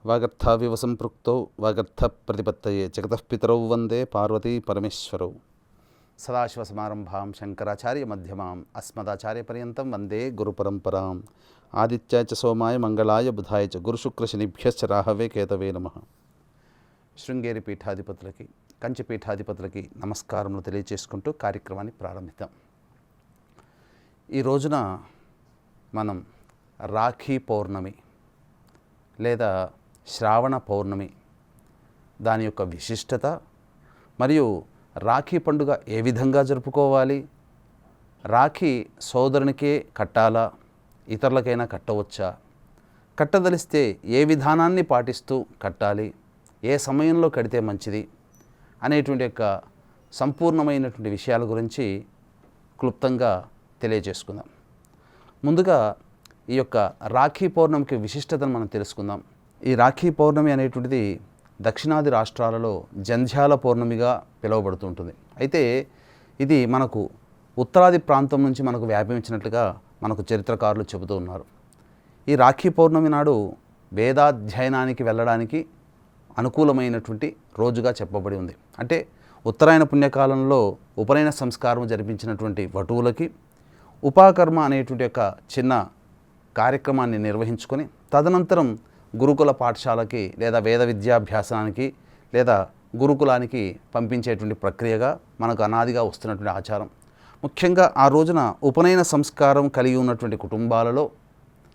వాగర్థావివ సంపృక్తౌ వాగర్థ ప్రతిపత్తయే జగతః పితరౌ వందే పార్వతీ పరమేశ్వరౌ. సదాశివసమారంభాం శంకరాచార్య మధ్యమాం అస్మదాచార్యపర్యంతం వందే గురుపరంపరాం. ఆదిత్యాయ చ సోమాయ మంగళాయ బుధాయ చ గురుశుక్రశనిభ్యశ్చ రాహవే కేతవే నమః. శృంగేరి పీఠాధిపతులకి, కంచి పీఠాధిపతులకి నమస్కారములు తెలియజేసుకుంటూ కార్యక్రమాన్ని ప్రారంభిద్దాం. ఈ రోజున మనం రాఖీ పౌర్ణమి లేదా శ్రావణ పౌర్ణమి, దాని యొక్క విశిష్టత మరియు రాఖీ పండుగ ఏ విధంగా జరుపుకోవాలి, రాఖీ సోదరునికే కట్టాలా, ఇతరులకైనా కట్టవచ్చా, కట్టదలిస్తే ఏ విధానాన్ని పాటిస్తూ కట్టాలి, ఏ సమయంలో కడితే మంచిది అనేటువంటి యొక్క సంపూర్ణమైనటువంటి విషయాల గురించి క్లుప్తంగా తెలియజేసుకుందాం. ముందుగా ఈ యొక్క రాఖీ పౌర్ణమికి విశిష్టతను మనం తెలుసుకుందాం. ఈ రాఖీ పౌర్ణమి అనేటువంటిది దక్షిణాది రాష్ట్రాలలో జంధ్యాల పౌర్ణమిగా పిలువబడుతూ ఉంటుంది. అయితే ఇది మనకు ఉత్తరాది ప్రాంతం నుంచి మనకు వ్యాపించినట్లుగా మనకు చరిత్రకారులు చెబుతూ ఉన్నారు. ఈ రాఖీ పౌర్ణమి నాడు వేదాధ్యయనానికి వెళ్ళడానికి అనుకూలమైనటువంటి రోజుగా చెప్పబడి ఉంది. అంటే ఉత్తరాయణ పుణ్యకాలంలో ఉపనయన సంస్కారం జరిపించినటువంటి వటువులకి ఉపాకర్మ అనేటువంటి యొక్క చిన్న కార్యక్రమాన్ని నిర్వహించుకొని తదనంతరం గురుకుల పాఠశాలకి లేదా వేద విద్యాభ్యాసానికి లేదా గురుకులానికి పంపించేటువంటి ప్రక్రియగా మనకు అనాదిగా వస్తున్నటువంటి ఆచారం. ముఖ్యంగా ఆ రోజున ఉపనయన సంస్కారం కలిగి ఉన్నటువంటి కుటుంబాలలో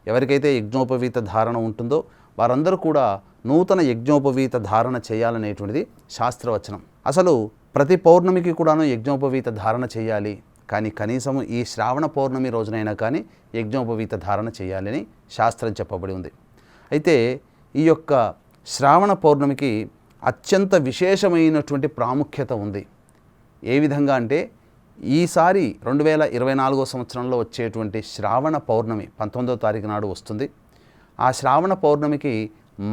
ఎవరికైతే యజ్ఞోపవీత ధారణ ఉంటుందో వారందరూ కూడా నూతన యజ్ఞోపవీత ధారణ చేయాలనేటువంటిది శాస్త్రవచనం. అసలు ప్రతి పౌర్ణమికి కూడాను యజ్ఞోపవీత ధారణ చేయాలి, కానీ కనీసం ఈ శ్రావణ పౌర్ణమి రోజునైనా కానీ యజ్ఞోపవీత ధారణ చేయాలని శాస్త్రం చెప్పబడి ఉంది. అయితే ఈ యొక్క శ్రావణ పౌర్ణమికి అత్యంత విశేషమైనటువంటి ప్రాముఖ్యత ఉంది. ఏ విధంగా అంటే ఈసారి 2024 సంవత్సరంలో వచ్చేటువంటి శ్రావణ పౌర్ణమి 19వ తారీఖు నాడు వస్తుంది. ఆ శ్రావణ పౌర్ణమికి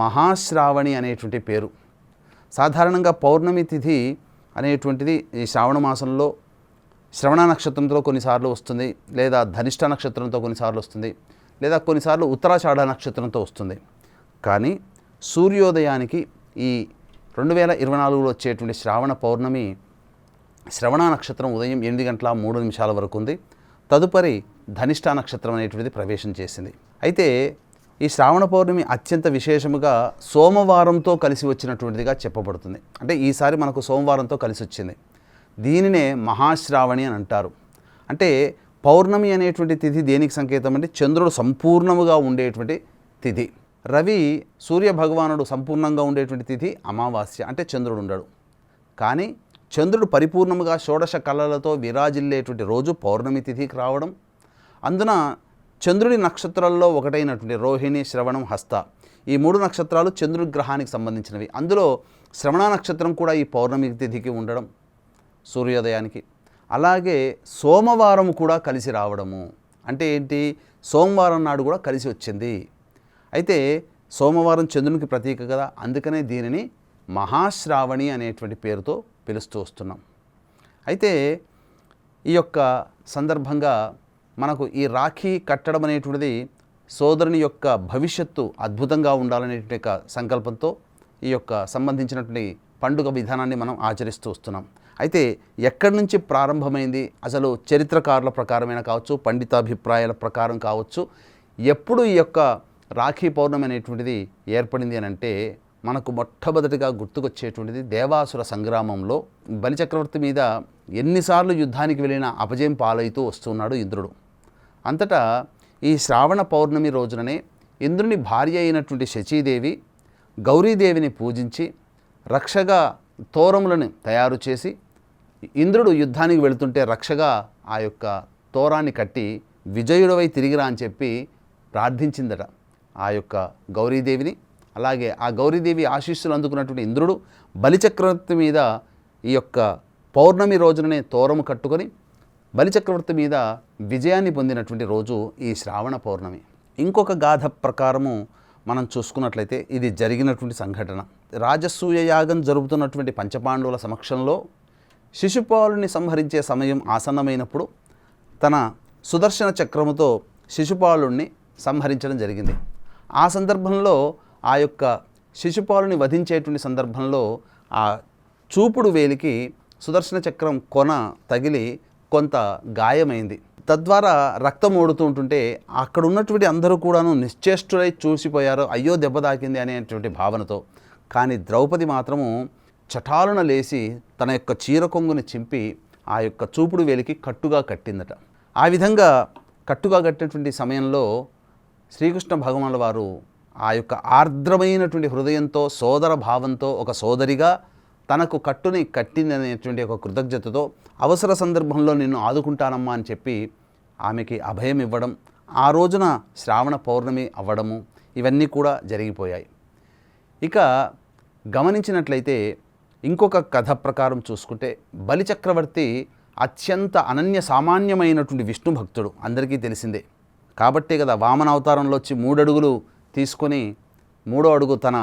మహాశ్రావణి అనేటువంటి పేరు. సాధారణంగా పౌర్ణమి తిథి అనేటువంటిది ఈ శ్రావణ మాసంలో శ్రవణ నక్షత్రంతో కొన్నిసార్లు వస్తుంది, లేదా ధనిష్ట నక్షత్రంతో కొన్నిసార్లు వస్తుంది, లేదా కొన్నిసార్లు ఉత్తరాషాఢ నక్షత్రంతో వస్తుంది. కానీ సూర్యోదయానికి ఈ 2024లో వచ్చేటువంటి శ్రావణ పౌర్ణమి శ్రవణ నక్షత్రం ఉదయం 8:03 వరకు ఉంది. తదుపరి ధనిష్ట నక్షత్రం అనేటువంటిది ప్రవేశం చేసింది. అయితే ఈ శ్రావణ పౌర్ణమి అత్యంత విశేషముగా సోమవారంతో కలిసి వచ్చినటువంటిదిగా చెప్పబడుతుంది. అంటే ఈసారి మనకు సోమవారంతో కలిసి వచ్చింది. దీనినే మహాశ్రావణి అని అంటారు. అంటే పౌర్ణమి అనేటువంటి తిథి దేనికి సంకేతం అంటే చంద్రుడు సంపూర్ణముగా ఉండేటువంటి తిథి. రవి సూర్య భగవానుడు సంపూర్ణంగా ఉండేటువంటి తిథి అమావాస్య, అంటే చంద్రుడు ఉండడు. కానీ చంద్రుడు పరిపూర్ణముగా షోడశ కళలతో విరాజిల్లేటువంటి రోజు పౌర్ణమి తిథికి రావడం, అందున చంద్రుడి నక్షత్రాల్లో ఒకటైనటువంటి రోహిణి, శ్రవణం, హస్త, ఈ 3 నక్షత్రాలు చంద్రుడి గ్రహానికి సంబంధించినవి. అందులో శ్రవణ నక్షత్రం కూడా ఈ పౌర్ణమి తిథికి ఉండడం సూర్యోదయానికి. అలాగే సోమవారం కూడా కలిసి రావడము అంటే ఏంటి, సోమవారం నాడు కూడా కలిసి వచ్చింది. అయితే సోమవారం చంద్రునికి ప్రతీక కదా, అందుకనే దీనిని మహాశ్రావణి అనేటువంటి పేరుతో పిలుస్తూ వస్తున్నాం. అయితే ఈ యొక్క సందర్భంగా మనకు ఈ రాఖీ కట్టడం అనేటువంటిది సోదరుని యొక్క భవిష్యత్తు అద్భుతంగా ఉండాలనేటువంటి యొక్క సంకల్పంతో ఈ యొక్క సంబంధించినటువంటి పండుగ విధానాన్ని మనం ఆచరిస్తూ వస్తున్నాం. అయితే ఎక్కడి నుంచి ప్రారంభమైంది, అసలు చరిత్రకారుల ప్రకారమైనా కావచ్చు, పండితాభిప్రాయాల ప్రకారం కావచ్చు, ఎప్పుడు ఈ యొక్క రాఖీ పౌర్ణమి అనేటువంటిది ఏర్పడింది అని అంటే మనకు మొట్టమొదటిగా గుర్తుకొచ్చేటువంటిది దేవాసుర సంగ్రామంలో బలిచక్రవర్తి మీద ఎన్నిసార్లు యుద్ధానికి వెళ్ళినా అపజయం పాలవుతూ వస్తున్నాడు ఇంద్రుడు. అంతటా ఈ శ్రావణ పౌర్ణమి రోజుననే ఇంద్రుని భార్య అయినటువంటి శచీదేవి గౌరీదేవిని పూజించి రక్షగా తోరములను తయారు చేసి ఇంద్రుడు యుద్ధానికి వెళుతుంటే రక్షగా ఆ యొక్క తోరాన్ని కట్టి విజయుడవై తిరిగిరా అని చెప్పి ప్రార్థించిందట ఆ యొక్క గౌరీదేవిని. అలాగే ఆ గౌరీదేవి ఆశీస్సులు అందుకున్నటువంటి ఇంద్రుడు బలిచక్రవర్తి మీద ఈ యొక్క పౌర్ణమి రోజుననే తోరము కట్టుకొని బలిచక్రవర్తి మీద విజయాన్ని పొందినటువంటి రోజు ఈ శ్రావణ పౌర్ణమి. ఇంకొక గాథ ప్రకారము మనం చూసుకున్నట్లయితే ఇది జరిగినటువంటి సంఘటన. రాజసూయ యాగం జరుపుతున్నటువంటి పంచపాండవుల సమక్షంలో శిశుపాలుని సంహరించే సమయం ఆసన్నమైనప్పుడు తన సుదర్శన చక్రముతో శిశుపాలుణ్ణి సంహరించడం జరిగింది. ఆ సందర్భంలో ఆ యొక్క శిశుపాలుని వధించేటువంటి సందర్భంలో ఆ చూపుడు వేలికి సుదర్శన చక్రం కొన తగిలి కొంత గాయమైంది. తద్వారా రక్తం ఓడుతూ ఉంటుంటే అక్కడ ఉన్నటువంటి అందరూ కూడాను నిశ్చేష్టులై చూసిపోయారు, అయ్యో దెబ్బ తాకింది అనేటువంటి భావనతో. కానీ ద్రౌపది మాత్రము చటాలున లేచి తన యొక్క చీర కొంగుని చింపి ఆ యొక్క చూపుడు వేలికి కట్టుగా కట్టిందట. ఆ విధంగా కట్టుగా కట్టినటువంటి సమయంలో శ్రీకృష్ణ భగవానుల వారు ఆ యొక్క ఆర్ద్రమైనటువంటి హృదయంతో, సోదర భావంతో, ఒక సోదరిగా తనకు కట్టుని కట్టిందనేటువంటి ఒక కృతజ్ఞతతో అవసర సందర్భంలో నిన్ను ఆదుకుంటానమ్మా అని చెప్పి ఆమెకి అభయం ఇవ్వడం, ఆ రోజున శ్రావణ పౌర్ణమి అవ్వడము, ఇవన్నీ కూడా జరిగిపోయాయి. ఇక గమనించినట్లయితే ఇంకొక కథ ప్రకారం చూసుకుంటే బలిచక్రవర్తి అత్యంత అనన్య సామాన్యమైనటువంటి విష్ణు భక్తుడు, అందరికీ తెలిసిందే. కాబట్టే కదా వామన అవతారంలో వచ్చి 3 అడుగులు తీసుకొని 3వ అడుగు తన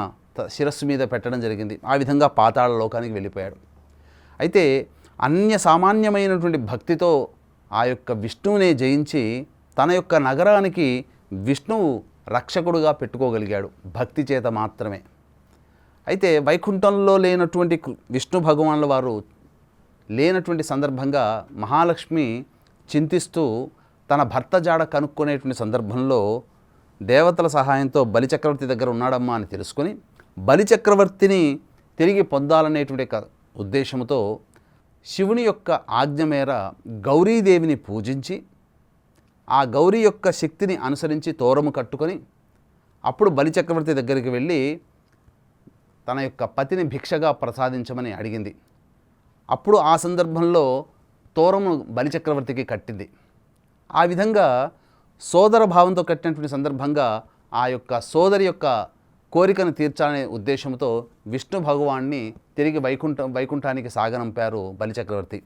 శిరస్సు మీద పెట్టడం జరిగింది. ఆ విధంగా పాతాళ లోకానికి వెళ్ళిపోయాడు. అయితే అన్య సామాన్యమైనటువంటి భక్తితో ఆ యొక్క విష్ణువునే జయించి తన యొక్క నగరానికి విష్ణువు రక్షకుడుగా పెట్టుకోగలిగాడు, భక్తి చేత మాత్రమే. అయితే వైకుంఠంలో లేనటువంటి విష్ణు భగవానుల వారు లేనటువంటి సందర్భంగా మహాలక్ష్మి చింతిస్తూ తన భర్త జాడ కనుక్కునేటువంటి సందర్భంలో దేవతల సహాయంతో బలిచక్రవర్తి దగ్గర ఉన్నాడమ్మా అని తెలుసుకొని బలిచక్రవర్తిని తిరిగి పొందాలనేటువంటి ఉద్దేశంతో శివుని యొక్క ఆజ్ఞ మేర గౌరీదేవిని పూజించి ఆ గౌరీ యొక్క శక్తిని అనుసరించి తోరము కట్టుకొని అప్పుడు బలిచక్రవర్తి దగ్గరికి వెళ్ళి తన యొక్క పతిని భిక్షగా ప్రసాదించమని అడిగింది. అప్పుడు ఆ సందర్భంలో తోరము బలిచక్రవర్తికి కట్టింది. ఆ విధంగా సోదర భావంతో కట్టినటువంటి సందర్భంగా ఆ యొక్క సోదరి యొక్క కోరికను తీర్చాలనే ఉద్దేశంతో విష్ణు భగవాన్ని తిరిగి వైకుంఠానికి సాగనంపారు బలిచక్రవర్తి.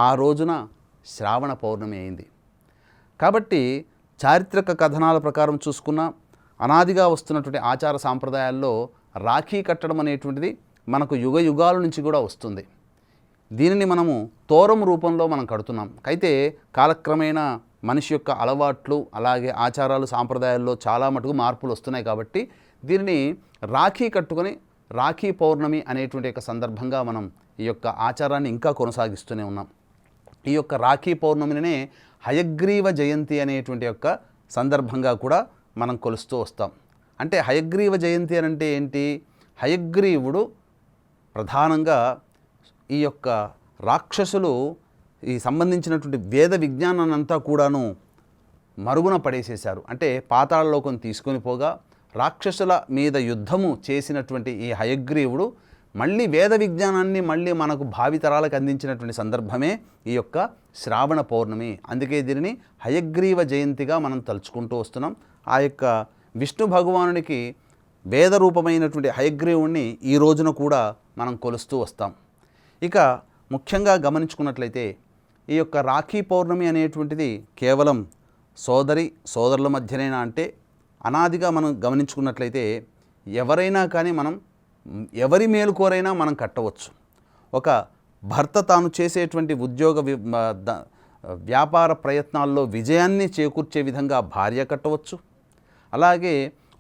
ఆ రోజున శ్రావణ పౌర్ణమి అయింది. కాబట్టి చారిత్రక కథనాల ప్రకారం చూసుకున్న అనాదిగా వస్తున్నటువంటి ఆచార సాంప్రదాయాల్లో రాఖీ కట్టడం అనేటువంటిది మనకు యుగ యుగాల నుంచి కూడా వస్తుంది. దీనిని మనము తోరం రూపంలో మనం కడుతున్నాం. అయితే కాలక్రమేణా మనిషి యొక్క అలవాట్లు అలాగే ఆచారాలు సాంప్రదాయాల్లో చాలా మటుకు మార్పులు వస్తున్నాయి. కాబట్టి దీనిని రాఖీ కట్టుకొని రాఖీ పౌర్ణమి అనేటువంటి యొక్క సందర్భంగా మనం ఈ యొక్క ఆచారాన్ని ఇంకా కొనసాగిస్తూనే ఉన్నాం. ఈ యొక్క రాఖీ పౌర్ణమినే హయగ్రీవ జయంతి అనేటువంటి యొక్క సందర్భంగా కూడా మనం కొలుస్తూ వస్తాం. అంటే హయగ్రీవ జయంతి అని అంటే ఏంటి? హయగ్రీవుడు ప్రధానంగా ఈ యొక్క రాక్షసులు ఈ సంబంధించినటువంటి వేద విజ్ఞానాన్ని అంతా కూడాను మరుగున పడేసేశారు. అంటే పాతాళలోకం తీసుకొని పోగా రాక్షసుల మీద యుద్ధము చేసినటువంటి ఈ హయగ్రీవుడు మళ్ళీ వేద విజ్ఞానాన్ని మళ్ళీ మనకు భావితరాలకు అందించినటువంటి సందర్భమే ఈ యొక్క శ్రావణ పౌర్ణమి. అందుకే దీనిని హయగ్రీవ జయంతిగా మనం తలుచుకుంటూ వస్తున్నాం. ఆ యొక్క విష్ణు భగవానునికి వేద రూపమైనటువంటి హయగ్రీవుణ్ణి ఈ రోజున కూడా మనం కొలుస్తూ వస్తాం. ఇక ముఖ్యంగా గమనించుకున్నట్లయితే ఈ యొక్క రాఖీ పౌర్ణమి అనేటువంటిది కేవలం సోదరుల మధ్యనైనా అంటే అనాదిగా మనం గమనించుకున్నట్లయితే ఎవరైనా కానీ మనం ఎవరి మేలుకోరైనా మనం కట్టవచ్చు. ఒక భర్త తాను చేసేటువంటి ఉద్యోగ వ్యాపార ప్రయత్నాల్లో విజయాన్ని చేకూర్చే విధంగా భార్య కట్టవచ్చు. అలాగే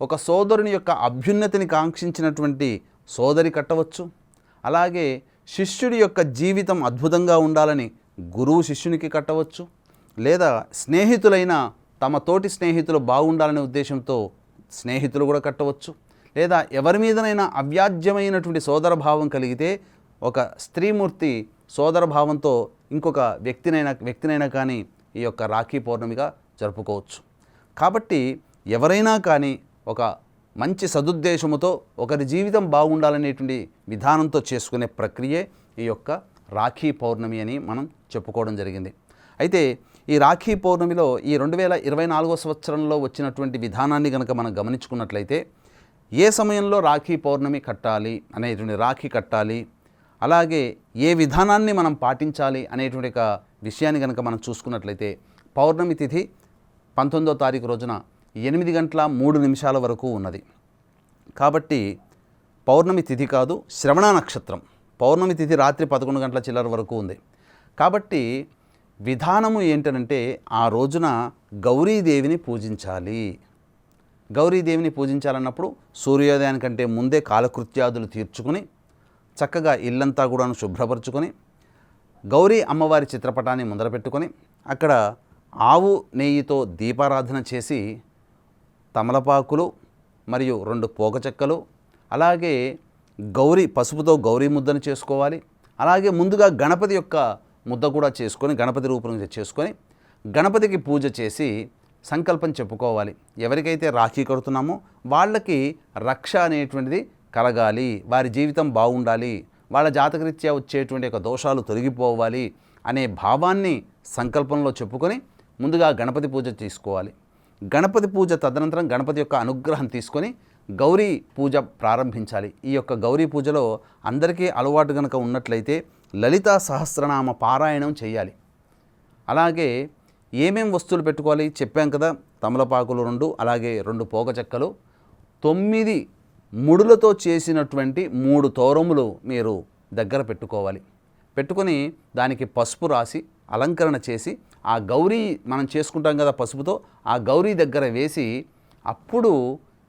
ఒక సోదరుని యొక్క అభ్యున్నతిని కాంక్షించినటువంటి సోదరి కట్టవచ్చు. అలాగే శిష్యుడి యొక్క జీవితం అద్భుతంగా ఉండాలని గురువు శిష్యునికి కట్టవచ్చు. లేదా స్నేహితులైన తమ తోటి స్నేహితులు బాగుండాలనే ఉద్దేశంతో స్నేహితులు కూడా కట్టవచ్చు. లేదా ఎవరి మీదనైనా అవ్యాజ్యమైనటువంటి సోదర భావం కలిగితే ఒక స్త్రీమూర్తి సోదర భావంతో ఇంకొక వ్యక్తినైనా కానీ ఈ యొక్క రాఖీ పౌర్ణమిగా జరుపుకోవచ్చు. కాబట్టి ఎవరైనా కానీ ఒక మంచి సదుద్దేశముతో ఒకరి జీవితం బాగుండాలనేటువంటి విధానంతో చేసుకునే ప్రక్రియే ఈ యొక్క రాఖీ పౌర్ణమి అని మనం చెప్పుకోవడం జరిగింది. అయితే ఈ రాఖీ పౌర్ణమిలో ఈ 2024 సంవత్సరంలో వచ్చినటువంటి విధానాన్ని కనుక మనం గమనించుకున్నట్లయితే ఏ సమయంలో రాఖీ పౌర్ణమి కట్టాలి అనేటువంటి రాఖీ కట్టాలి, అలాగే ఏ విధానాన్ని మనం పాటించాలి అనేటువంటి ఒక విషయాన్ని కనుక మనం చూసుకున్నట్లయితే పౌర్ణమి తిథి 19వ తారీఖు రోజున 8:03 వరకు ఉన్నది. కాబట్టి పౌర్ణమి తిథి కాదు, శ్రవణ నక్షత్రం. పౌర్ణమి తిథి రాత్రి 11 గంటల చిల్లర వరకు ఉంది. కాబట్టి విధానము ఏంటనంటే ఆ రోజున గౌరీదేవిని పూజించాలి. గౌరీదేవిని పూజించాలన్నప్పుడు సూర్యోదయానికంటే ముందే కాలకృత్యాదులు తీర్చుకుని చక్కగా ఇల్లంతా కూడాను శుభ్రపరచుకొని గౌరీ అమ్మవారి చిత్రపటాన్ని ముందర పెట్టుకొని అక్కడ ఆవు నెయ్యితో దీపారాధన చేసి తమలపాకులు మరియు 2 పోక చెక్కలు, అలాగే గౌరీ పసుపుతో గౌరీ ముద్దను చేసుకోవాలి. అలాగే ముందుగా గణపతి యొక్క ముద్ద కూడా చేసుకొని గణపతి రూపం చేసుకొని గణపతికి పూజ చేసి సంకల్పం చెప్పుకోవాలి. ఎవరికైతే రాఖీ కడుతున్నామో వాళ్ళకి రక్ష అనేటువంటిది కలగాలి, వారి జీవితం బాగుండాలి, వాళ్ళ జాతకరీత్యా వచ్చేటువంటి ఒక దోషాలు తొలగిపోవాలి అనే భావాన్ని సంకల్పంలో చెప్పుకొని ముందుగా గణపతి పూజ తీసుకోవాలి. గణపతి పూజ తదనంతరం గణపతి యొక్క అనుగ్రహం తీసుకొని గౌరీ పూజ ప్రారంభించాలి. ఈ యొక్క గౌరీ పూజలో అందరికీ అలవాటు కనుక ఉన్నట్లయితే లలితా సహస్రనామ పారాయణం చేయాలి. అలాగే ఏమేం వస్తువులు పెట్టుకోవాలి చెప్పాం కదా, తమలపాకులు 2, అలాగే 2 పోక చెక్కలు, 9 ముడులతో చేసినటువంటి 3 తోరములు మీరు దగ్గర పెట్టుకోవాలి. పెట్టుకొని దానికి పసుపు రాసి అలంకరణ చేసి ఆ గౌరీ మనం చేసుకుంటాం కదా పసుపుతో, ఆ గౌరీ దగ్గర వేసి అప్పుడు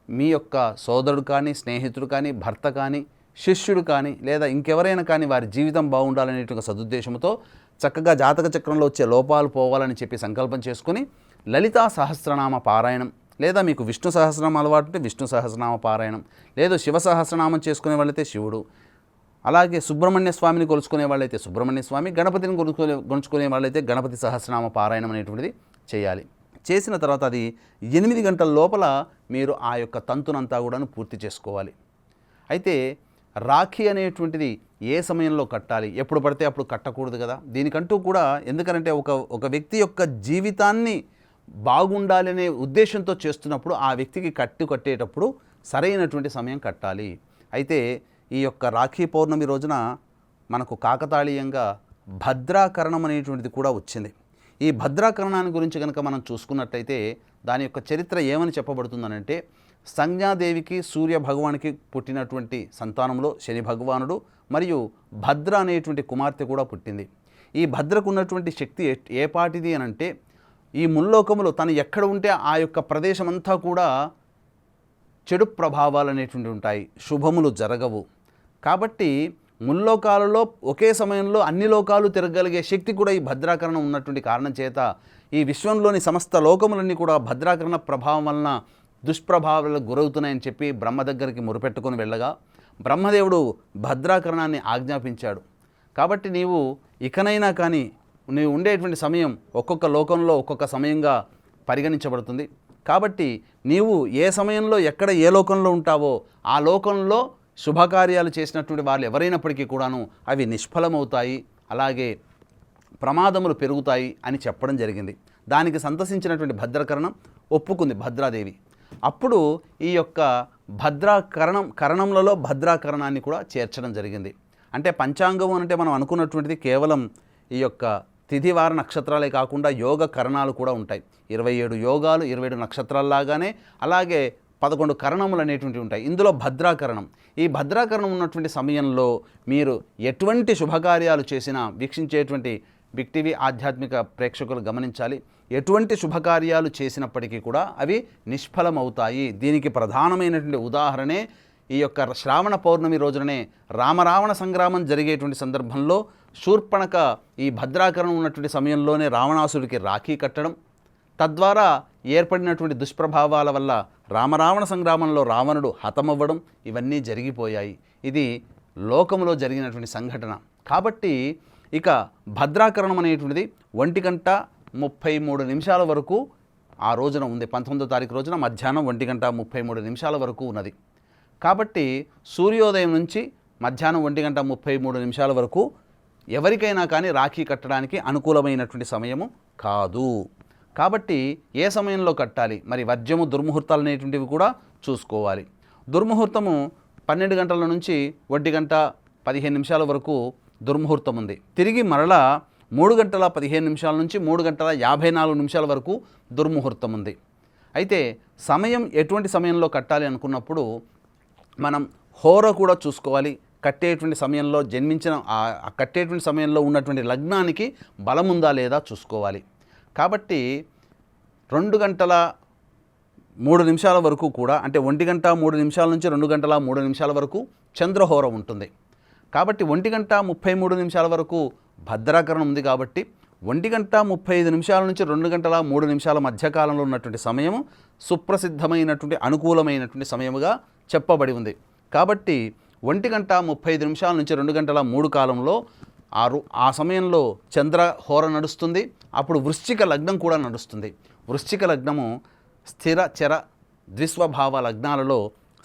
మీ యొక్క సోదరుడు కానీ, స్నేహితుడు కానీ, భర్త కానీ, శిష్యుడు కానీ, లేదా ఇంకెవరైనా కానీ వారి జీవితం బాగుండాలనేటువంటి సదుద్దేశంతో చక్కగా జాతక చక్రంలో వచ్చే లోపాలు పోవాలని చెప్పి సంకల్పం చేసుకుని లలితా సహస్రనామ పారాయణం, లేదా మీకు విష్ణు సహస్రనామం అలవాటు ఉంటే విష్ణు సహస్రనామ పారాయణం, లేదు శివ సహస్రనామం చేసుకునే వాళ్ళైతే శివుడు, అలాగే సుబ్రహ్మణ్య స్వామిని కొలుచుకునే వాళ్ళైతే సుబ్రహ్మణ్య స్వామి, గణపతిని కొలుచుకునే వాళ్ళైతే గణపతి సహస్రనామ పారాయణం అనేటువంటిది చేయాలి. చేసిన తర్వాత అది 8 గంటల లోపల మీరు ఆ యొక్క తంతునంతా కూడా పూర్తి చేసుకోవాలి. అయితే రాఖీ అనేటువంటిది ఏ సమయంలో కట్టాలి, ఎప్పుడు పడితే అప్పుడు కట్టకూడదు కదా. దీనికంటూ కూడా ఎందుకంటే ఒక వ్యక్తి యొక్క జీవితాన్ని బాగుండాలనే ఉద్దేశంతో చేస్తున్నప్పుడు ఆ వ్యక్తికి కట్టేటప్పుడు సరైనటువంటి సమయం కట్టాలి. అయితే ఈ యొక్క రాఖీ పౌర్ణమి రోజున మనకు కాకతాళీయంగా భద్రాకరణం అనేటువంటిది కూడా వచ్చింది. ఈ భద్రాకరణాన్ని గురించి కనుక మనం చూసుకున్నట్టయితే దాని యొక్క చరిత్ర ఏమని చెప్పబడుతుందనంటే, సంజ్ఞాదేవికి సూర్య భగవానికి పుట్టినటువంటి సంతానంలో శని భగవానుడు మరియు భద్ర అనేటువంటి కుమార్తె కూడా పుట్టింది. ఈ భద్రకు ఉన్నటువంటి శక్తి ఏ పాటిది అనంటే, ఈ ముల్లోకములు తను ఎక్కడ ఉంటే ఆ యొక్క ప్రదేశం అంతా కూడా చెడు ప్రభావాలు అనేటువంటివి ఉంటాయి, శుభములు జరగవు. కాబట్టి ముల్లోకాలలో ఒకే సమయంలో అన్ని లోకాలు తిరగలిగే శక్తి కూడా ఈ భద్రాకరణం ఉన్నటువంటి కారణం చేత ఈ విశ్వంలోని సమస్త లోకములన్నీ కూడా భద్రాకరణ ప్రభావం వలన దుష్ప్రభావాలకు గురవుతున్నాయని చెప్పి బ్రహ్మ దగ్గరికి మొరుపెట్టుకొని వెళ్ళగా బ్రహ్మదేవుడు భద్రాకరణాన్ని ఆజ్ఞాపించాడు. కాబట్టి నీవు ఇకనైనా కానీ నీవు ఉండేటువంటి సమయం ఒక్కొక్క లోకంలో ఒక్కొక్క సమయంగా పరిగణించబడుతుంది. కాబట్టి నీవు ఏ సమయంలో ఎక్కడ ఏ లోకంలో ఉంటావో ఆ లోకంలో శుభకార్యాలు చేసినటువంటి వాళ్ళు ఎవరైనప్పటికీ కూడాను అవి నిష్ఫలమవుతాయి, అలాగే ప్రమాదములు పెరుగుతాయి అని చెప్పడం జరిగింది. దానికి సంతసించినటువంటి భద్రాకరణం ఒప్పుకుంది భద్రాదేవి. అప్పుడు ఈ యొక్క కరణంలలో భద్రాకరణాన్ని కూడా చేర్చడం జరిగింది. అంటే పంచాంగం అంటే మనం అనుకున్నటువంటిది కేవలం ఈ యొక్క తిథివార నక్షత్రాలే కాకుండా యోగ కరణాలు కూడా ఉంటాయి. 27 యోగాలు 27 నక్షత్రాల్లాగానే అలాగే 11 కరణములు అనేటువంటివి ఉంటాయి. ఇందులో భద్రాకరణం, ఈ భద్రాకరణం ఉన్నటువంటి సమయంలో మీరు ఎటువంటి శుభకార్యాలు చేసినా వీక్షించేటువంటి బిగ్ టీవీ ఆధ్యాత్మిక ప్రేక్షకులు గమనించాలి, ఎటువంటి శుభకార్యాలు చేసినప్పటికీ కూడా అవి నిష్ఫలమవుతాయి. దీనికి ప్రధానమైనటువంటి ఉదాహరణే ఈ యొక్క శ్రావణ పౌర్ణమి రోజుననే రామరావణ సంగ్రామం జరిగేటువంటి సందర్భంలో శూర్పణఖ ఈ భద్రాకరణం ఉన్నటువంటి సమయంలోనే రావణాసుడికి రాఖీ కట్టడం, తద్వారా ఏర్పడినటువంటి దుష్ప్రభావాల వల్ల రామరావణ సంగ్రామంలో రావణుడు హతమవ్వడం ఇవన్నీ జరిగిపోయాయి. ఇది లోకంలో జరిగినటువంటి సంఘటన. కాబట్టి ఇక భద్రాకరణం అనేటువంటిది 1:33 వరకు ఆ రోజున ఉంది. 19వ తారీఖు రోజున మధ్యాహ్నం 1:33 వరకు ఉన్నది. కాబట్టి సూర్యోదయం నుంచి మధ్యాహ్నం 1:33 వరకు ఎవరికైనా కానీ రాఖీ కట్టడానికి అనుకూలమైనటువంటి సమయము కాదు. కాబట్టి ఏ సమయంలో కట్టాలి, మరి వర్జ్యము దుర్ముహూర్తాలు అనేటువంటివి కూడా చూసుకోవాలి. దుర్ముహూర్తము 12 గంటల నుంచి 1:15 వరకు దుర్ముహూర్తం ఉంది. తిరిగి మరలా 3:15 నుంచి 3:54 వరకు దుర్ముహూర్తం ఉంది. అయితే సమయం ఎటువంటి సమయంలో కట్టాలి అనుకున్నప్పుడు మనం హోర కూడా చూసుకోవాలి. కట్టేటువంటి సమయంలో కట్టేటువంటి సమయంలో ఉన్నటువంటి లగ్నానికి బలం ఉందా లేదా చూసుకోవాలి. కాబట్టి 2 గంటల 3 నిమిషాల వరకు కూడా, అంటే 1 గంట 3 నిమిషాల నుంచి 2 గంటల 3 నిమిషాల వరకు చంద్రహోర ఉంటుంది. కాబట్టి 1 గంట 33 నిమిషాల వరకు భద్రాకరణం ఉంది. కాబట్టి 1 గంట 35 నిమిషాల నుంచి 2 గంటల 3 నిమిషాల మధ్యకాలంలో ఉన్నటువంటి సమయం సుప్రసిద్ధమైనటువంటి అనుకూలమైనటువంటి సమయముగా చెప్పబడి ఉంది. కాబట్టి 1 గంట 35 నిమిషాల నుంచి 2 గంటల 3 కాలంలో ఆ సమయంలో చంద్రహోర నడుస్తుంది. అప్పుడు వృశ్చిక లగ్నం కూడా నడుస్తుంది. వృశ్చిక లగ్నము స్థిర చర ద్విస్వభావ లగ్నాలలో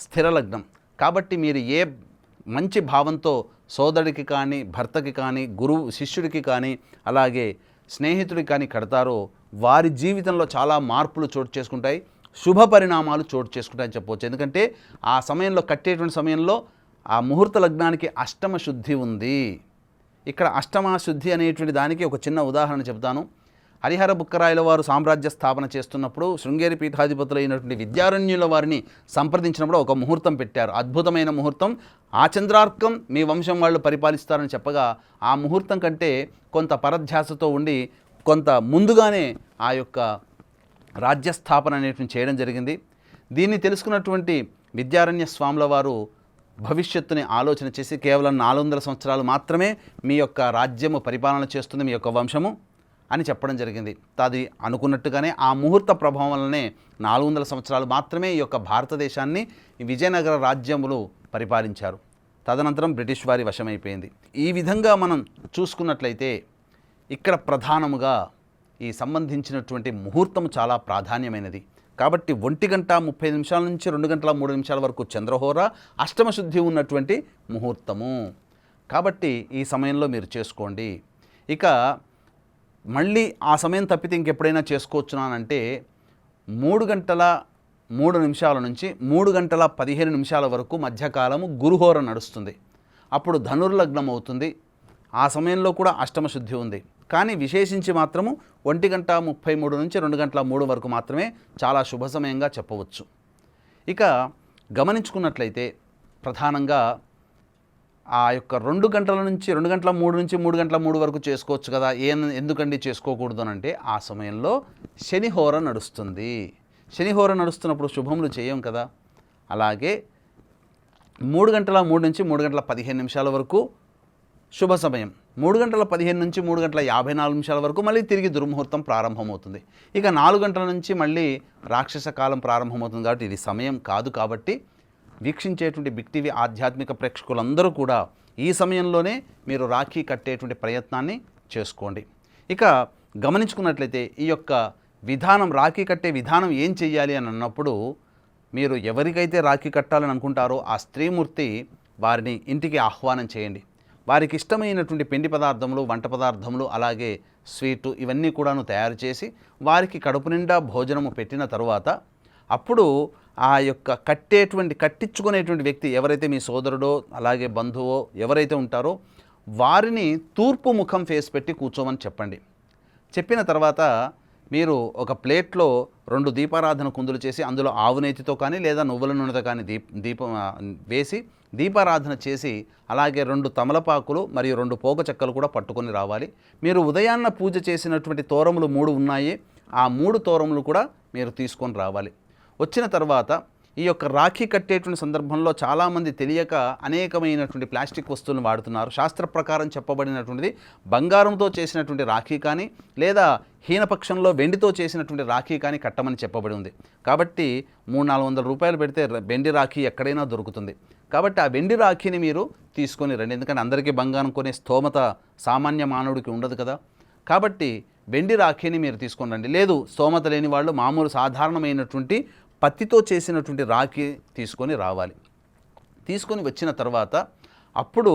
స్థిర లగ్నం. కాబట్టి మీరు ఏ మంచి భావంతో సోదరుడికి కానీ, భర్తకి కానీ, గురువు శిష్యుడికి కానీ, అలాగే స్నేహితుడికి కానీ కడతారో వారి జీవితంలో చాలా మార్పులు చోటు చేసుకుంటాయి, శుభ పరిణామాలు చోటు చేసుకుంటాయని చెప్పవచ్చు. ఎందుకంటే ఆ సమయంలో కట్టేటువంటి సమయంలో ఆ ముహూర్త లగ్నానికి అష్టమ శుద్ధి ఉంది. ఇక్కడ అష్టమ శుద్ధి అనేటువంటి దానికి ఒక చిన్న ఉదాహరణ చెబుతాను. హరిహర బుక్కరాయల వారు సామ్రాజ్య స్థాపన చేస్తున్నప్పుడు శృంగేరి పీఠాధిపతులైనటువంటి విద్యారణ్యుల వారిని సంప్రదించినప్పుడు ఒక ముహూర్తం పెట్టారు. అద్భుతమైన ముహూర్తం. ఆ చంద్రార్కం మీ వంశం వాళ్ళు పరిపాలిస్తారని చెప్పగా ఆ ముహూర్తం కంటే కొంత పరధ్యాసతో ఉండి కొంత ముందుగానే ఆ యొక్క రాజ్యస్థాపన అనేటువంటి చేయడం జరిగింది. దీన్ని తెలుసుకున్నటువంటి విద్యారణ్య స్వాముల వారు భవిష్యత్తుని ఆలోచన చేసి కేవలం 400 సంవత్సరాలు మాత్రమే మీ యొక్క రాజ్యము పరిపాలన చేస్తుంది, మీ యొక్క వంశము అని చెప్పడం జరిగింది. అది అనుకున్నట్టుగానే ఆ ముహూర్త ప్రభావం వల్లనే 400 సంవత్సరాలు మాత్రమే ఈ యొక్క భారతదేశాన్ని విజయనగర రాజ్యములు పరిపాలించారు. తదనంతరం బ్రిటిష్ వారి వశమైపోయింది. ఈ విధంగా మనం చూసుకున్నట్లయితే ఇక్కడ ప్రధానముగా ఈ సంబంధించినటువంటి ముహూర్తం చాలా ప్రాధాన్యమైనది. కాబట్టి 1 గంట 30 నిమిషాల నుంచి 2 గంటల 3 నిమిషాల వరకు చంద్రహోర అష్టమ శుద్ధి ఉన్నటువంటి ముహూర్తము. కాబట్టి ఈ సమయంలో మీరు చేసుకోండి. ఇక మళ్ళీ ఆ సమయం తప్పితే ఇంకెప్పుడైనా చేసుకోవచ్చునానంటే 3 గంటల 3 నిమిషాల నుంచి 3 గంటల 15 నిమిషాల వరకు మధ్యకాలము గురుహోర నడుస్తుంది. అప్పుడు ధనుర్లగ్నం అవుతుంది. ఆ సమయంలో కూడా అష్టమ శుద్ధి ఉంది. కానీ విశేషించి మాత్రము 1 గంట 33 నుంచి 2 గంటల 3 వరకు మాత్రమే చాలా శుభ సమయంగా చెప్పవచ్చు. ఇక గమనించుకున్నట్లయితే ప్రధానంగా ఆ యొక్క 2 గంటల నుంచి 2 గంటల 3 నుంచి 3 గంటల 3 వరకు చేసుకోవచ్చు కదా, ఎందుకండి చేసుకోకూడదు అని అంటే ఆ సమయంలో శనిహోర నడుస్తుంది. శనిహోర నడుస్తున్నప్పుడు శుభములు చేయం కదా. అలాగే 3 గంటల 3 నుంచి 3 గంటల 15 నిమిషాల వరకు శుభ సమయం. 3 గంటల 15 నుంచి 3 గంటల 54 నిమిషాల వరకు మళ్ళీ తిరిగి దుర్ముహూర్తం ప్రారంభమవుతుంది. ఇక 4 గంటల నుంచి మళ్ళీ రాక్షస కాలం ప్రారంభమవుతుంది. కాబట్టి ఇది సమయం కాదు. కాబట్టి వీక్షించేటువంటి బిగ్ టీవీ ఆధ్యాత్మిక ప్రేక్షకులందరూ కూడా ఈ సమయంలోనే మీరు రాఖీ కట్టేటువంటి ప్రయత్నాన్ని చేసుకోండి. ఇక గమనించుకున్నట్లయితే ఈ యొక్క విధానం, రాఖీ కట్టే విధానం ఏం చెయ్యాలి అని అన్నప్పుడు మీరు ఎవరికైతే రాఖీ కట్టాలని అనుకుంటారో ఆ స్త్రీమూర్తి వారిని ఇంటికి ఆహ్వానం చేయండి. వారికి ఇష్టమైనటువంటి పిండి పదార్థములు, వంట పదార్థములు, అలాగే స్వీటు ఇవన్నీ కూడాను తయారు చేసి వారికి కడుపు నిండా భోజనము పెట్టిన తరువాత అప్పుడు ఆ యొక్క కట్టించుకునేటువంటి వ్యక్తి ఎవరైతే మీ సోదరుడో అలాగే బంధువో ఎవరైతే ఉంటారో వారిని తూర్పు ముఖం ఫేస్ పెట్టి కూర్చోమని చెప్పండి. చెప్పిన తర్వాత మీరు ఒక ప్లేట్లో 2 దీపారాధన కుందులు చేసి అందులో ఆవు నేతితో కానీ లేదా నువ్వుల నూనెతో కానీ దీపం వేసి దీపారాధన చేసి అలాగే 2 తమలపాకులు మరియు 2 పోక చెక్కలు కూడా పట్టుకొని రావాలి. మీరు ఉదయాన్న పూజ చేసినటువంటి తోరములు 3 ఉన్నాయి. ఆ 3 తోరములు కూడా మీరు తీసుకొని రావాలి. వచ్చిన తర్వాత ఈ యొక్క రాఖీ కట్టేటువంటి సందర్భంలో చాలామంది తెలియక అనేకమైనటువంటి ప్లాస్టిక్ వస్తువులను వాడుతున్నారు. శాస్త్ర ప్రకారం చెప్పబడినటువంటిది బంగారంతో చేసినటువంటి రాఖీ కానీ లేదా హీనపక్షంలో వెండితో చేసినటువంటి రాఖీ కానీ కట్టమని చెప్పబడి ఉంది. కాబట్టి 300-400 రూపాయలు పెడితే వెండి రాఖీ ఎక్కడైనా దొరుకుతుంది. కాబట్టి ఆ వెండి రాఖీని మీరు తీసుకొని రండి. ఎందుకంటే అందరికీ బంగారం కొనే స్తోమత సామాన్య మానవుడికి ఉండదు కదా. కాబట్టి వెండి రాఖీని మీరు తీసుకొని రండి. లేదు స్తోమత లేని వాళ్ళు మామూలు సాధారణమైనటువంటి పత్తితో చేసినటువంటి రాఖీ తీసుకొని రావాలి. తీసుకొని వచ్చిన తర్వాత అప్పుడు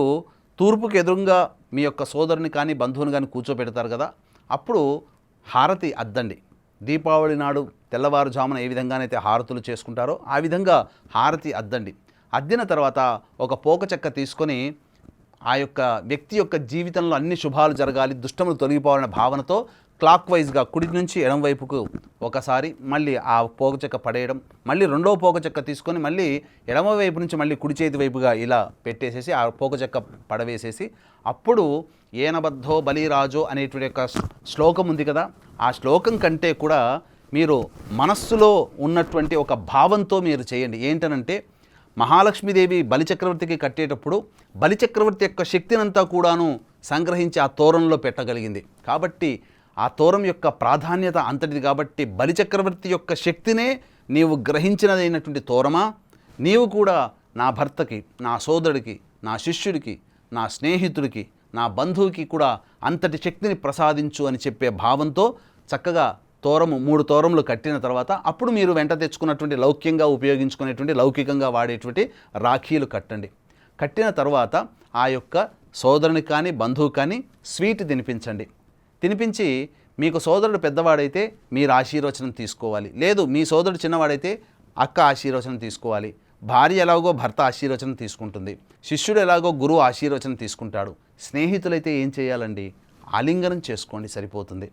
తూర్పుకు ఎదురుగా మీ యొక్క సోదరుని కానీ బంధువుని కానీ కూర్చోబెడతారు కదా, అప్పుడు హారతి అద్దండి. దీపావళి నాడు తెల్లవారుజామున ఏ విధంగానైతే హారతులు చేసుకుంటారో ఆ విధంగా హారతి అద్దండి. అద్దిన తర్వాత ఒక పోక చెక్క తీసుకొని ఆ యొక్క వ్యక్తి యొక్క జీవితంలో అన్ని శుభాలు జరగాలి, దుష్టములు తొలగిపోవాలనే భావనతో క్లాక్ వైజ్గా కుడి నుంచి ఎడం వైపుకు ఒకసారి మళ్ళీ ఆ పోక చెక్క పడేయడం, మళ్ళీ 2వ పోక చెక్క తీసుకొని మళ్ళీ ఎడమ వైపు నుంచి మళ్ళీ కుడి చేతి వైపుగా ఇలా పెట్టేసేసి ఆ పోక చెక్క పడవేసేసి అప్పుడు ఏనబద్ధో బలిరాజో అనేటువంటి యొక్క శ్లోకం ఉంది కదా, ఆ శ్లోకం కంటే కూడా మీరు మనస్సులో ఉన్నటువంటి ఒక భావంతో మీరు చేయండి. ఏంటనంటే మహాలక్ష్మీదేవి బలిచక్రవర్తికి కట్టేటప్పుడు బలిచక్రవర్తి యొక్క శక్తినంతా కూడాను సంగ్రహించి ఆ తోరంలో పెట్టగలిగింది. కాబట్టి ఆ తోరం యొక్క ప్రాధాన్యత అంతటిది. కాబట్టి బలిచక్రవర్తి యొక్క శక్తినే నీవు గ్రహించినదైనటువంటి తోరమా, నీవు కూడా నా భర్తకి, నా సోదరుడికి, నా శిష్యుడికి, నా స్నేహితుడికి, నా బంధువుకి కూడా అంతటి శక్తిని ప్రసాదించు అని చెప్పే భావంతో చక్కగా 3 తోరములు కట్టిన తర్వాత అప్పుడు మీరు వెంట తెచ్చుకున్నటువంటి లౌక్యంగా ఉపయోగించుకునేటువంటి లౌకికంగా వాడేటువంటి రాఖీలు కట్టండి. కట్టిన తర్వాత ఆ యొక్క సోదరుని కానీ బంధువు కానీ స్వీట్ తినిపించండి. తినిపించి మీకు సోదరుడు పెద్దవాడైతే మీరు ఆశీర్వచనం తీసుకోవాలి, లేదు మీ సోదరుడు చిన్నవాడైతే అక్క ఆశీర్వచనం తీసుకోవాలి. భార్య ఎలాగో భర్త ఆశీర్వచనం తీసుకుంటుంది, శిష్యుడు ఎలాగో గురువు ఆశీర్వచనం తీసుకుంటాడు. స్నేహితులైతే ఏం చేయాలండి, ఆలింగనం చేసుకోండి, సరిపోతుంది.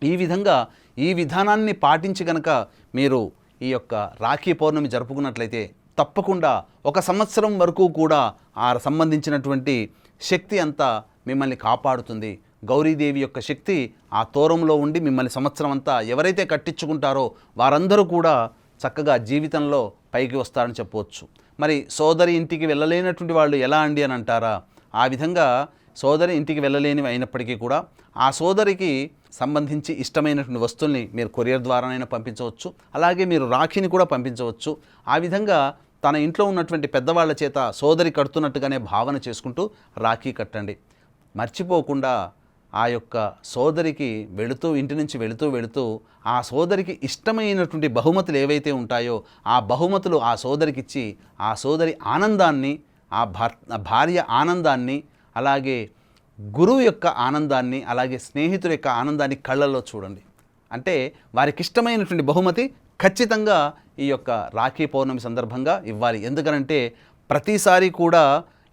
ఈ విధంగా ఈ విధానాన్ని పాటించి గనక మీరు ఈ యొక్క రాఖీ పౌర్ణమి జరుపుకున్నట్లయితే తప్పకుండా 1 సంవత్సరం వరకు కూడా ఆ సంబంధించినటువంటి శక్తి అంతా మిమ్మల్ని కాపాడుతుంది. గౌరీదేవి యొక్క శక్తి ఆ తోరంలో ఉండి మిమ్మల్ని సంవత్సరం అంతా ఎవరైతే కట్టించుకుంటారో వారందరూ కూడా చక్కగా జీవితంలో పైకి వస్తారని చెప్పవచ్చు. మరి సోదరి ఇంటికి వెళ్ళలేనటువంటి వాళ్ళు ఎలా అండి అని అంటారా? ఆ విధంగా సోదరి ఇంటికి వెళ్ళలేనివి అయినప్పటికీ కూడా ఆ సోదరికి సంబంధించి ఇష్టమైనటువంటి వస్తువుల్ని మీరు కొరియర్ ద్వారానైనా పంపించవచ్చు, అలాగే మీరు రాఖీని కూడా పంపించవచ్చు. ఆ విధంగా తన ఇంట్లో ఉన్నటువంటి పెద్దవాళ్ళ చేత సోదరి కడుతున్నట్టుగానే భావన చేసుకుంటూ రాఖీ కట్టండి. మర్చిపోకుండా ఆ యొక్క సోదరికి ఇంటి నుంచి వెళుతూ ఆ సోదరికి ఇష్టమైనటువంటి బహుమతులు ఏవైతే ఉంటాయో ఆ బహుమతులు ఆ సోదరికిచ్చి ఆ సోదరి ఆనందాన్ని, ఆ భార్య ఆనందాన్ని, అలాగే గురువు యొక్క ఆనందాన్ని, అలాగే స్నేహితుల యొక్క ఆనందాన్ని కళ్ళల్లో చూడండి. అంటే వారికి ఇష్టమైనటువంటి బహుమతి ఖచ్చితంగా ఈ యొక్క రాఖీ పౌర్ణమి సందర్భంగా ఇవ్వాలి. ఎందుకనంటే ప్రతిసారి కూడా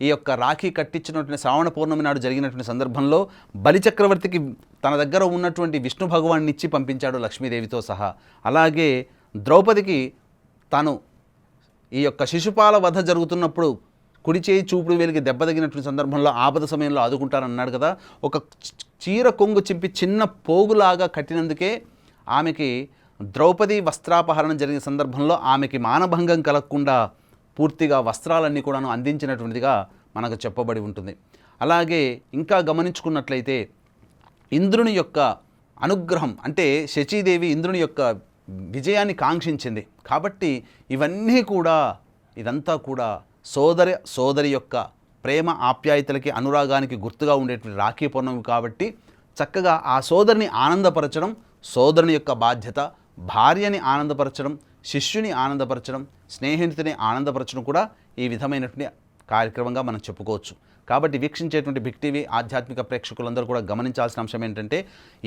ఈ యొక్క రాఖీ కట్టించినటువంటి శ్రావణ పౌర్ణమి నాడు జరిగినటువంటి సందర్భంలో బలిచక్రవర్తికి తన దగ్గర ఉన్నటువంటి విష్ణు భగవాన్ని ఇచ్చి పంపించాడు లక్ష్మీదేవితో సహా. అలాగే ద్రౌపదికి తాను ఈ యొక్క శిశుపాల వధ జరుగుతున్నప్పుడు కుడి చేయి చూపుడు వేలికి దెబ్బ తగినటువంటి సందర్భంలో ఆపద సమయంలో ఆదుకుంటారన్నాడు కదా. ఒక చీర కొంగు చింపి చిన్న పోగులాగా కట్టినందుకే ఆమెకి ద్రౌపది వస్త్రాపహరణం జరిగిన సందర్భంలో ఆమెకి మానభంగం కలగకుండా పూర్తిగా వస్త్రాలన్నీ కూడాను అందించినటువంటిదిగా మనకు చెప్పబడి ఉంటుంది. అలాగే ఇంకా గమనించుకున్నట్లయితే ఇంద్రుని యొక్క అనుగ్రహం, అంటే శచీదేవి ఇంద్రుని యొక్క విజయాన్ని కాంక్షించింది కాబట్టి ఇదంతా కూడా సోదరి యొక్క ప్రేమ ఆప్యాయతలకి అనురాగానికి గుర్తుగా ఉండేటువంటి రాఖీ పౌర్ణమి కాబట్టి చక్కగా ఆ సోదరిని ఆనందపరచడం సోదరుని యొక్క బాధ్యత. భార్యని ఆనందపరచడం, శిష్యుని ఆనందపరచడం, స్నేహితుని ఆనందపరచడం కూడా ఈ విధమైనటువంటి కార్యక్రమంగా మనం చెప్పుకోవచ్చు. కాబట్టి వీక్షించేటువంటి బిగ్ టీవీ ఆధ్యాత్మిక ప్రేక్షకులందరూ కూడా గమనించాల్సిన అంశం ఏంటంటే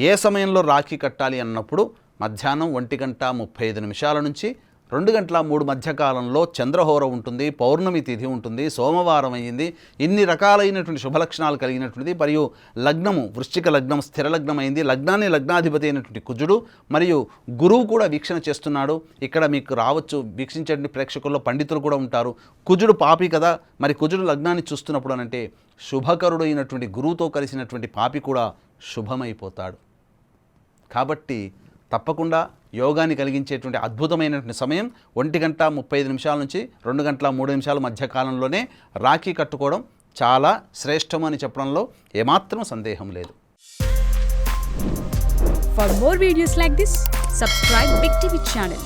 ఏ సమయంలో రాఖీ కట్టాలి అన్నప్పుడు మధ్యాహ్నం 1:35 నుంచి 2:03 మధ్యకాలంలో చంద్రహోర ఉంటుంది, పౌర్ణమి తిథి ఉంటుంది, సోమవారం అయ్యింది. ఇన్ని రకాలైనటువంటి శుభలక్షణాలు కలిగినటువంటిది. మరియు లగ్నము వృశ్చిక లగ్నం స్థిర లగ్నం అయింది. లగ్నాన్ని లగ్నాధిపతి అయినటువంటి కుజుడు మరియు గురువు కూడా వీక్షణ చేస్తున్నాడు. ఇక్కడ మీకు రావచ్చు వీక్షించేటువంటి ప్రేక్షకుల్లో పండితులు కూడా ఉంటారు. కుజుడు పాపి కదా, మరి కుజుడు లగ్నాన్ని చూస్తున్నప్పుడు అనంటే శుభకరుడు అయినటువంటి గురువుతో కలిసినటువంటి పాపి కూడా శుభమైపోతాడు. కాబట్టి తప్పకుండా యోగాన్ని కలిగించేటువంటి అద్భుతమైనటువంటి సమయం 1:35 నుంచి 2:03 మధ్య కాలంలోనే రాఖీ కట్టుకోవడం చాలా శ్రేష్టం అని చెప్పడంలో ఏమాత్రం సందేహం లేదు. For more videos like this, subscribe Big TV channel.